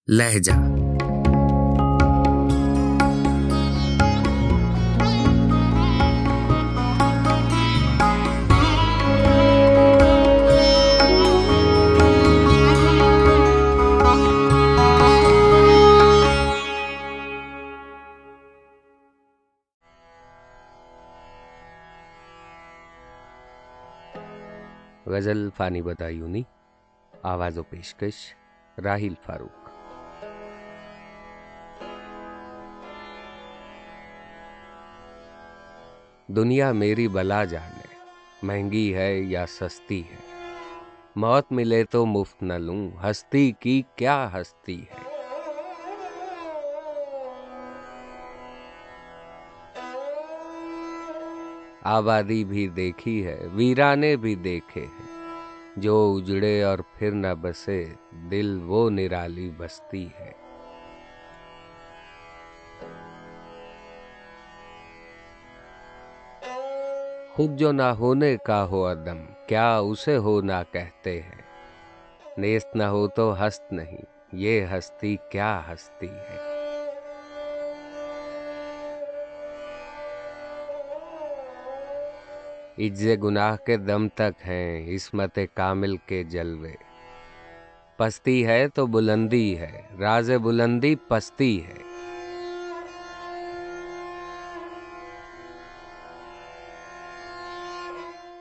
लहजा। गजल फानी बतायूनी, आवाज़ो पेशकश राहिल फारूक। दुनिया मेरी बला जाने, महंगी है या सस्ती है। मौत मिले तो मुफ्त न लूं, हस्ती की क्या हस्ती है। आबादी भी देखी है, वीराने भी देखे हैं। जो उजड़े और फिर न बसे, दिल वो निराली बस्ती है। खुद जो ना होने का हो अदम, क्या उसे होना कहते हैं। नेस्त न हो तो हस्त नहीं, ये हस्ती क्या हस्ती है। इज्जे गुनाह के दम तक हैं इस्मत कामिल के जलवे। पस्ती है तो बुलंदी है, राज़े बुलंदी पस्ती है।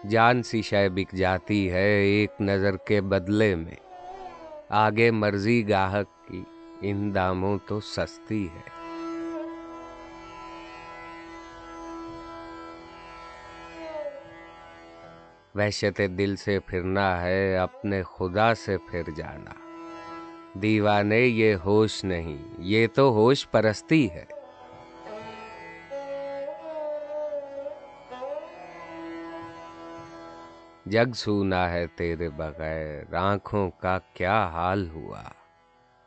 जान सी शय बिक जाती है एक नजर के बदले में। आगे मर्जी गाहक की, इन दामों तो सस्ती है। वहशते दिल से फिरना है, अपने खुदा से फिर जाना। दीवाने ये होश नहीं, ये तो होश परस्ती है। जग सूना है तेरे बगैर, आंखों का क्या हाल हुआ।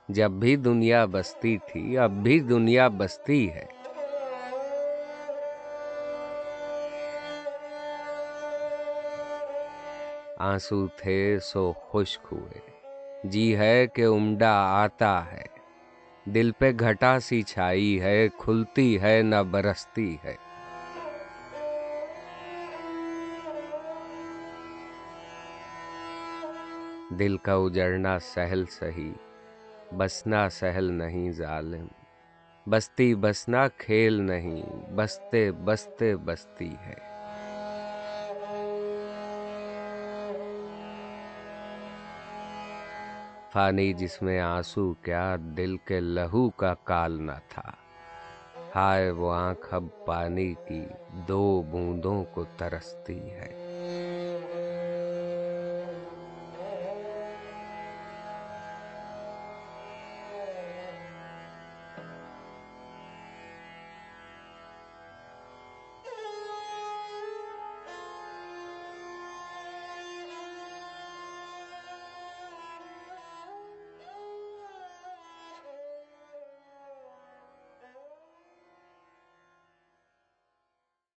जब भी दुनिया बसती थी, अब भी दुनिया बसती है। आंसू थे सो खुश्क हुए, जी है कि उम्डा आता है। दिल पे घटा सी छाई है, खुलती है न बरसती है। दिल का उजड़ना सहल सही, बसना सहल नहीं जालिम। बस्ती बसना खेल नहीं, बसते बसते बसती है। फानी जिसमें आंसू क्या, दिल के लहू का काल न था। हाय वो आंख अब पानी की, दो बूंदों को तरसती है।